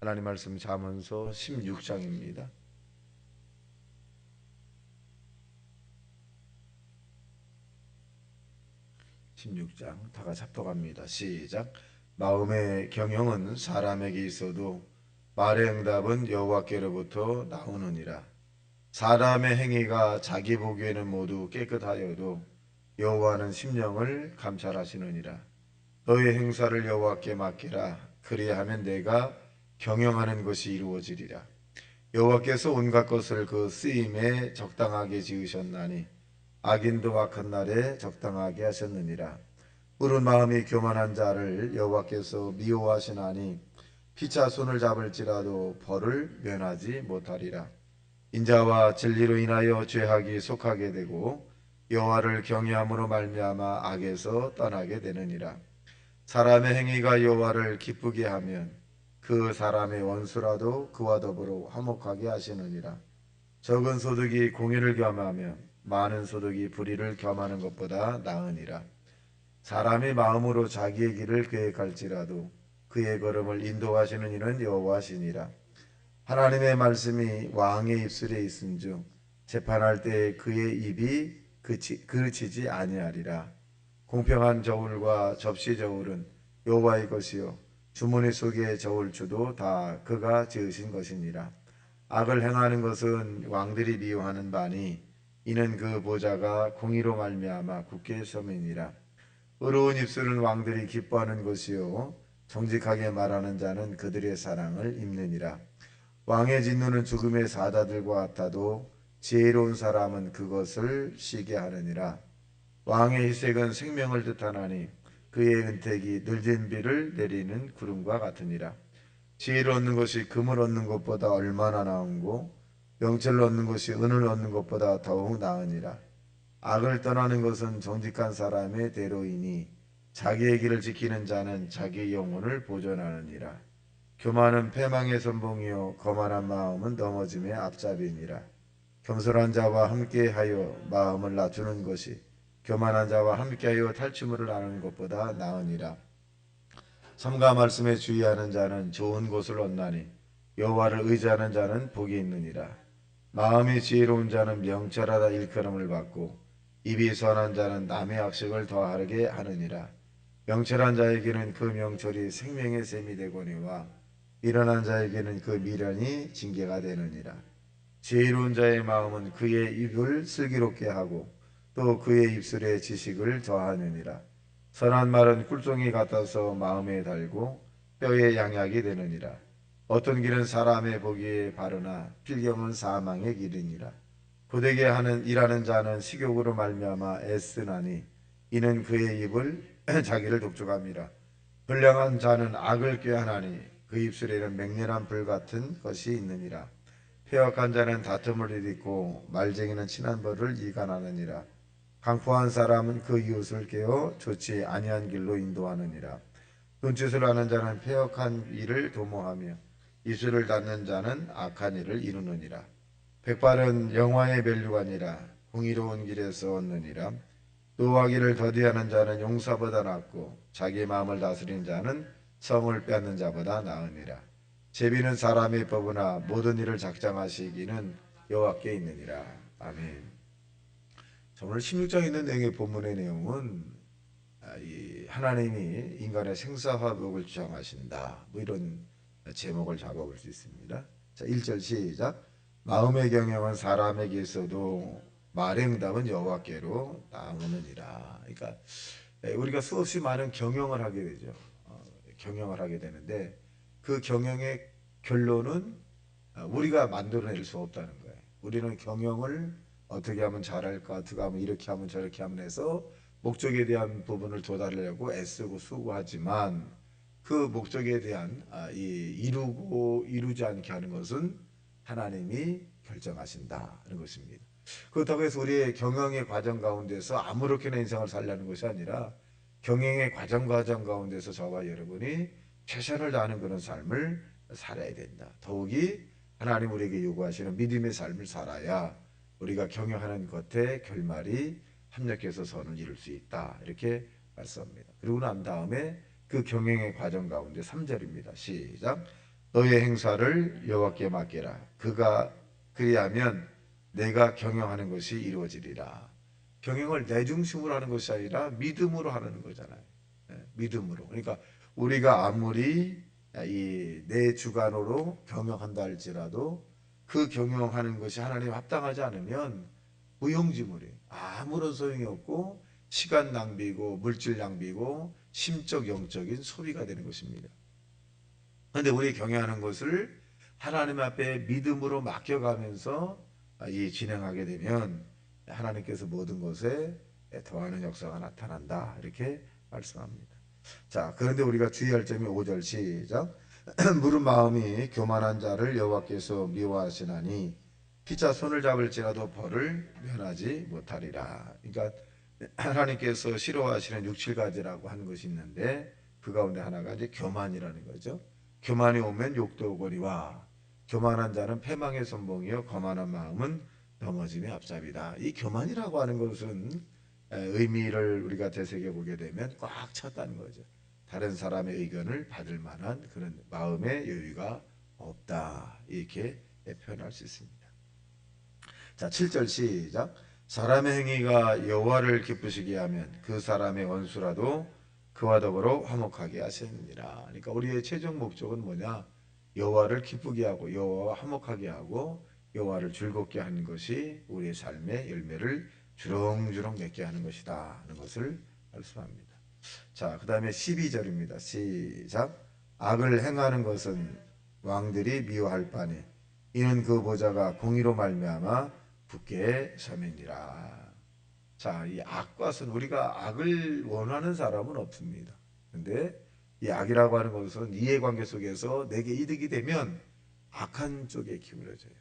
하나님 말씀 잠언서 16장입니다. 16장 다 같이 합독합니다. 시작. 마음의 경영은 사람에게 있어도 말의 응답은 여호와께로부터 나오느니라. 사람의 행위가 자기 보기에는 모두 깨끗하여도 여호와는 심령을 감찰하시느니라. 너의 행사를 여호와께 맡기라. 그리하면 내가 경영하는 것이 이루어지리라. 여호와께서 온갖 것을 그 쓰임에 적당하게 지으셨나니 악인도 악한 날에 적당하게 하셨느니라. 푸른 마음이 교만한 자를 여호와께서 미워하시나니 피차 손을 잡을지라도 벌을 면하지 못하리라. 인자와 진리로 인하여 죄악이 속하게 되고 여호와를 경외함으로 말미암아 악에서 떠나게 되느니라. 사람의 행위가 여호와를 기쁘게 하면 그 사람의 원수라도 그와 더불어 화목하게 하시느니라. 적은 소득이 공의를 겸하면 많은 소득이 불의를 겸하는 것보다 나으니라. 사람이 마음으로 자기의 길을 계획할지라도 그의 걸음을 인도하시는 이는 여호와시니라. 하나님의 말씀이 왕의 입술에 있은즉 재판할 때 그의 입이 그르치지 아니하리라. 공평한 저울과 접시 저울은 여호와의 것이요 주머니 속의 저울추도 다 그가 지으신 것이니라. 악을 행하는 것은 왕들이 미워하는 바니 이는 그 보좌가 공의로 말미암아 굳게 섬이니라. 의로운 입술은 왕들이 기뻐하는 것이요 정직하게 말하는 자는 그들의 사랑을 입느니라. 왕의 진노는 죽음의 사자들과 같아도 지혜로운 사람은 그것을 쉬게 하느니라. 왕의 희색은 생명을 뜻하나니 그의 은택이 늘진 비를 내리는 구름과 같으니라. 지혜를 얻는 것이 금을 얻는 것보다 얼마나 나은고 명철을 얻는 것이 은을 얻는 것보다 더욱 나으니라. 악을 떠나는 것은 정직한 사람의 대로이니 자기의 길을 지키는 자는 자기 영혼을 보존하느니라. 교만은 패망의 선봉이요 거만한 마음은 넘어짐의 앞잡이니라. 겸손한 자와 함께하여 마음을 낮추는 것이 교만한 자와 함께하여 탈취물을 나누는 것보다 나으니라. 삼가 말씀에 주의하는 자는 좋은 곳을 얻나니 여호와를 의지하는 자는 복이 있느니라. 마음이 지혜로운 자는 명철하다 일컬음을 받고 입이 선한 자는 남의 악식을 더하게 하느니라. 명철한 자에게는 그 명철이 생명의 샘이 되거니와 미련한 자에게는 그 미련이 징계가 되느니라. 지혜로운 자의 마음은 그의 입을 슬기롭게 하고 또 그의 입술에 지식을 더하느니라. 선한 말은 꿀송이 같아서 마음에 달고 뼈에 양약이 되느니라. 어떤 길은 사람의 보기에 바르나 필경은 사망의 길이니라. 고되게 일하는 자는 식욕으로 말미암아 애쓰나니 이는 그의 입을 자기를 독촉함이라. 불량한 자는 악을 꾀하나니 그 입술에는 맹렬한 불 같은 것이 있느니라. 패역한 자는 다툼을 일으키고 말쟁이는 친한 벌을 이간하느니라. 강포한 사람은 그 이웃을 깨어 좋지 아니한 길로 인도하느니라. 돈짓을 하는 자는 패역한 일을 도모하며 입술을 닫는 자는 악한 일을 이루느니라. 백발은 영화의 멸류관이라 공의로운 길에서 얻느니라. 노하기를 더디하는 자는 용사보다 낫고 자기 마음을 다스리는 자는 성을 빼앗는 자보다 나으니라. 제비는 사람의 법으나 모든 일을 작정하시기는 여호와께 있느니라. 아멘. 오늘 16장에 있는 내용의 본문의 내용은 하나님이 인간의 생사화복을 주장하신다. 이런 제목을 잡아볼 수 있습니다. 자, 1절 시작. 마음의 경영은 사람에게 있어도 말의 응답은 여호와께로 나오느니라. 그러니까 우리가 수없이 많은 경영을 하게 되죠. 경영을 하게 되는데 그 경영의 결론은 우리가 만들어낼 수 없다는 거예요. 우리는 경영을 어떻게 하면 잘할까, 어떻게 하면 이렇게 하면 저렇게 하면 해서 목적에 대한 부분을 도달하려고 애쓰고 수고하지만 그 목적에 대한 이루지 않게 하는 것은 하나님이 결정하신다는 것입니다. 그렇다고 해서 우리의 경영의 과정 가운데서 아무렇게나 인생을 살려는 것이 아니라 경영의 과정 가운데서 저와 여러분이 최선을 다하는 그런 삶을 살아야 된다. 더욱이 하나님 우리에게 요구하시는 믿음의 삶을 살아야 우리가 경영하는 것에 결말이 합력해서 선을 이룰 수 있다. 이렇게 말씀합니다. 그리고 난 다음에 그 경영의 과정 가운데 3절입니다. 시작. 너의 행사를 여호와께 맡겨라. 그가 그리하면 내가 경영하는 것이 이루어지리라. 경영을 내 중심으로 하는 것이 아니라 믿음으로 하는 거잖아요. 믿음으로. 그러니까 우리가 아무리 이 내 주관으로 경영한다 할지라도 그 경영하는 것이 하나님 합당하지 않으면 무용지물이에요. 아무런 소용이 없고 시간 낭비고 물질 낭비고 심적 영적인 소비가 되는 것입니다. 그런데 우리 경영하는 것을 하나님 앞에 믿음으로 맡겨가면서 이 진행하게 되면 하나님께서 모든 것에 더하는 역사가 나타난다. 이렇게 말씀합니다. 자, 그런데 우리가 주의할 점이 5절 시작. 무릇 마음이 교만한 자를 여호와께서 미워하시나니 피차 손을 잡을지라도 벌을 면하지 못하리라. 그러니까 하나님께서 싫어하시는 6, 7가지라고 하는 것이 있는데 그 가운데 하나가 이제 교만이라는 거죠. 교만이 오면 욕도 오거니와 교만한 자는 패망의 선봉이요 거만한 마음은 넘어짐의 앞잡이다. 이 교만이라고 하는 것은 의미를 우리가 되새겨 보게 되면 꽉 찼다는 거죠. 다른 사람의 의견을 받을 만한 그런 마음의 여유가 없다. 이렇게 표현할 수 있습니다. 자, 7절 시작. 사람의 행위가 여호와를 기쁘시게 하면 그 사람의 원수라도 그와 더불어 화목하게 하시느니라. 그러니까 우리의 최종 목적은 뭐냐? 여호와를 기쁘게 하고 여호와와 화목하게 하고 여호와를 즐겁게 하는 것이 우리의 삶의 열매를 주렁주렁 맺게 하는 것이다 하는 것을 말씀합니다. 자, 그 다음에 12절입니다. 시작. 악을 행하는 것은 왕들이 미워할 바니 이는 그 보좌가 공의로 말미암아 굳게 서민이라. 자, 이 악과는 우리가 악을 원하는 사람은 없습니다. 근데 이 악이라고 하는 것은 이해관계 속에서 내게 이득이 되면 악한 쪽에 기울어져요.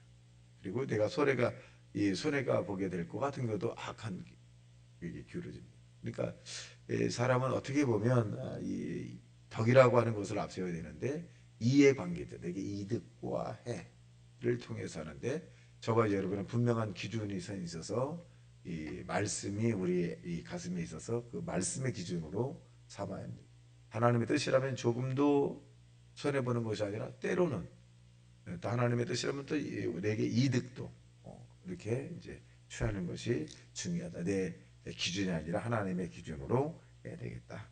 그리고 내가 손해가 보게 될 것 같은 것도 악한 쪽에 기울어집니다. 그러니까 사람은 어떻게 보면 이 덕이라고 하는 것을 앞세워야 되는데 이해관계들, 내게 이득과 해를 통해서 하는데 저와 여러분은 분명한 기준이 있어서 이 말씀이 우리 이 가슴에 있어서 그 말씀의 기준으로 삼아야 합니다. 하나님의 뜻이라면 조금도 손해 보는 것이 아니라 때로는 또 하나님의 뜻이라면 또 내게 이득도 이렇게 이제 취하는 것이 중요하다. 내 기준이 아니라 하나님의 기준으로 해야 되겠다.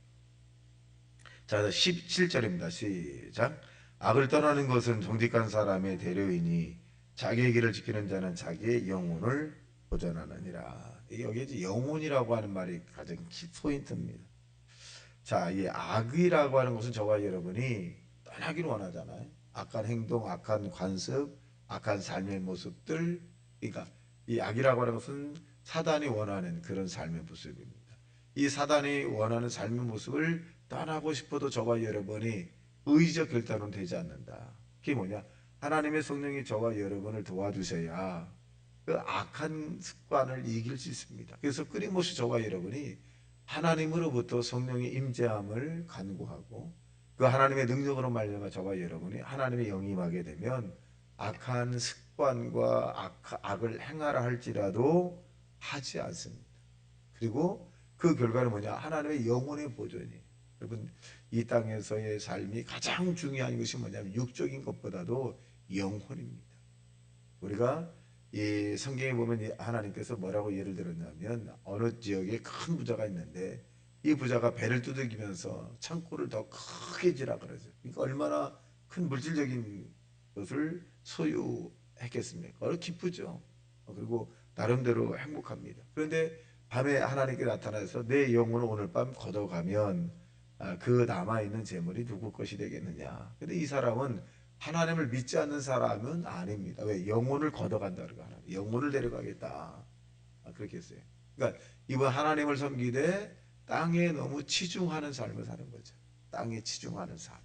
자, 17절입니다. 시작. 악을 떠나는 것은 정직한 사람의 대료이니 자기의 길을 지키는 자는 자기의 영혼을 보존하느니라. 여기 이제 영혼이라고 하는 말이 가장 포인트입니다. 자, 이 악이라고 하는 것은 저와 여러분이 떠나기를 원하잖아요. 악한 행동, 악한 관습, 악한 삶의 모습들. 그러니까 이 악이라고 하는 것은 사단이 원하는 그런 삶의 모습입니다. 이 사단이 원하는 삶의 모습을 떠나고 싶어도 저와 여러분이 의지적 결단은 되지 않는다. 그게 뭐냐? 하나님의 성령이 저와 여러분을 도와주셔야 그 악한 습관을 이길 수 있습니다. 그래서 끊임없이 저와 여러분이 하나님으로부터 성령의 임재함을 간구하고 그 하나님의 능력으로 말미암아 저와 여러분이 하나님의 영이 임하게 되면 악한 습관과 악을 행하라 할지라도 하지 않습니다. 그리고 그 결과는 뭐냐? 하나님의 영혼의 보존이에요. 여러분, 이 땅에서의 삶이 가장 중요한 것이 뭐냐면 육적인 것보다도 영혼입니다. 우리가 이 성경에 보면 하나님께서 뭐라고 예를 들었냐면 어느 지역에 큰 부자가 있는데 이 부자가 배를 두들기면서 창고를 더 크게 지라 그러죠. 그러니까 얼마나 큰 물질적인 것을 소유했겠습니까? 얼마나 기쁘죠. 그리고 나름대로 행복합니다. 그런데 밤에 하나님께 나타나서 내 영혼을 오늘 밤 걷어가면 그 남아있는 재물이 누구 것이 되겠느냐. 근데 이 사람은 하나님을 믿지 않는 사람은 아닙니다. 왜? 영혼을 걷어간다 그러고 영혼을 데려가겠다. 그렇게 했어요. 그러니까 이번 하나님을 섬기되 땅에 너무 치중하는 삶을 사는 거죠. 땅에 치중하는 삶.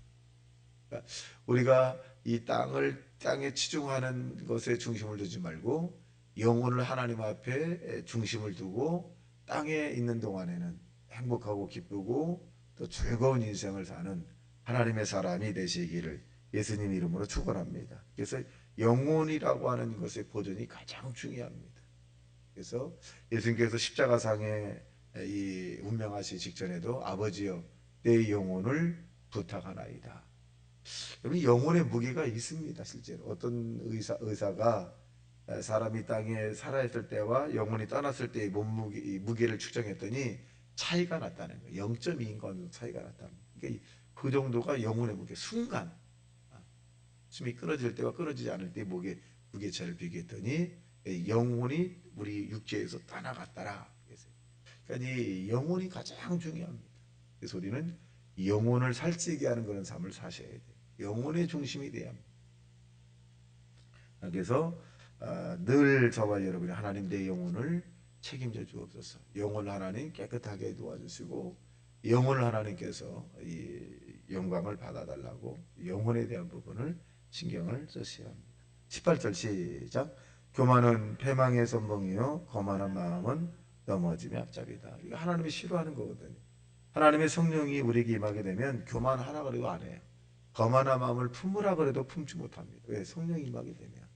그러니까 우리가 이 땅에 치중하는 것에 중심을 두지 말고 영혼을 하나님 앞에 중심을 두고 땅에 있는 동안에는 행복하고 기쁘고 또 즐거운 인생을 사는 하나님의 사람이 되시기를 예수님 이름으로 축원합니다. 그래서 영혼이라고 하는 것의 보존이 가장 중요합니다. 그래서 예수님께서 십자가상에 이 운명하시기 직전에도 아버지여 내 영혼을 부탁하나이다. 여러분 영혼의 무게가 있습니다. 실제로 어떤 의사가 사람이 땅에 살아있을 때와 영혼이 떠났을 때의 몸무게, 이 무게를 측정했더니 차이가 났다는 거예요. 0.2인건 차이가 났다는 거예요. 그러니까 그 정도가 영혼의 무게, 순간 숨이 끊어질 때와 끊어지지 않을 때의 무게차를 비교했더니 영혼이 우리 육체에서 떠나갔더라. 그러니까 이 영혼이 가장 중요합니다. 그래서 우리는 영혼을 살찌게 하는 그런 삶을 사셔야 돼요. 영혼의 중심이 돼야 합니다. 그래서 늘 저와 여러분이 하나님 내 영혼을 책임져 주옵소서. 영혼을 하나님 깨끗하게 도와주시고 영혼을 하나님께서 이 영광을 받아달라고 영혼에 대한 부분을 신경을 쓰셔야 합니다. 18절 시작. 교만은 패망의 선봉이요 거만한 마음은 넘어짐의 앞잡이다. 이거 하나님이 싫어하는 거거든요. 하나님의 성령이 우리에게 임하게 되면 교만하라 그래도 안 해요. 거만한 마음을 품으라 그래도 품지 못합니다. 왜? 성령이 임하게 되면.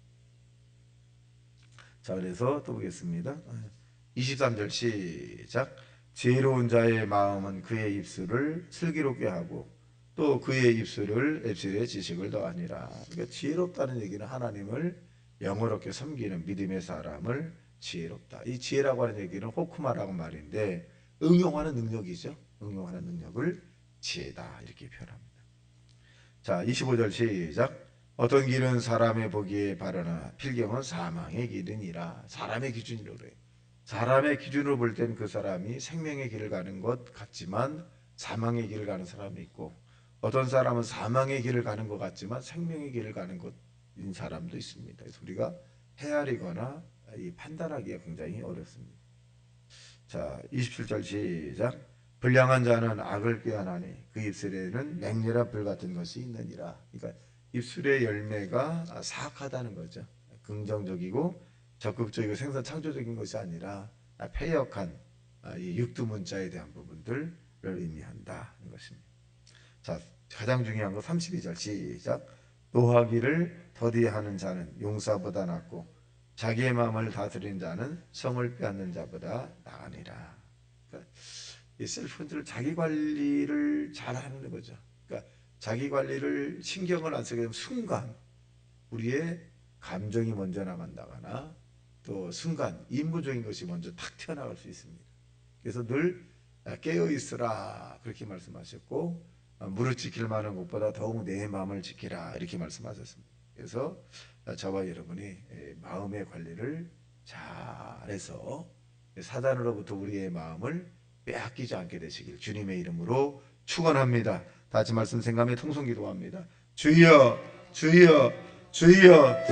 자, 그래서 또 보겠습니다. 23절 시작. 지혜로운 자의 마음은 그의 입술을 슬기롭게 하고 또 그의 입술에 지식을 더하니라. 그러니까 지혜롭다는 얘기는 하나님을 영어롭게 섬기는 믿음의 사람을 지혜롭다. 이 지혜라고 하는 얘기는 호크마라고 말인데 응용하는 능력이죠. 응용하는 능력을 지혜다 이렇게 표현합니다. 자, 25절 시작. 어떤 길은 사람의 보기에 바르나 필경은 사망의 길이니라. 사람의 기준으로 그래요. 사람의 기준으로 볼 때는 그 사람이 생명의 길을 가는 것 같지만 사망의 길을 가는 사람이 있고 어떤 사람은 사망의 길을 가는 것 같지만 생명의 길을 가는 것인 사람도 있습니다. 그래서 우리가 헤아리거나 판단하기가 굉장히 어렵습니다. 자, 27절 시작. 불량한 자는 악을 꾀하나니 그 입술에는 맹렬한 불 같은 것이 있느니라. 그러니까 입술의 열매가 사악하다는 거죠. 긍정적이고 적극적이고 생산 창조적인 것이 아니라 패역한 이 육두문자에 대한 부분들을 의미한다는 것입니다. 자, 가장 중요한 거 32절 시작. 노하기를 더디하는 자는 용사보다 낫고 자기의 마음을 다스리는 자는 성을 빼앗는 자보다 나으니라. 그러니까 이 셀프컨트롤, 자기 관리를 잘하는 거죠. 그러니까 자기 관리를 신경을 안 쓰게 되면 순간 우리의 감정이 먼저 나간다거나 또 순간 인부적인 것이 먼저 탁 튀어나갈 수 있습니다. 그래서 늘 깨어 있으라 그렇게 말씀하셨고 무릇 지킬 만한 것보다 더욱 내 마음을 지키라 이렇게 말씀하셨습니다. 그래서 저와 여러분이 마음의 관리를 잘해서 사단으로부터 우리의 마음을 빼앗기지 않게 되시길 주님의 이름으로 축원합니다. 다 같이 말씀 생각하며 통성 기도합니다. 주여 주여 주여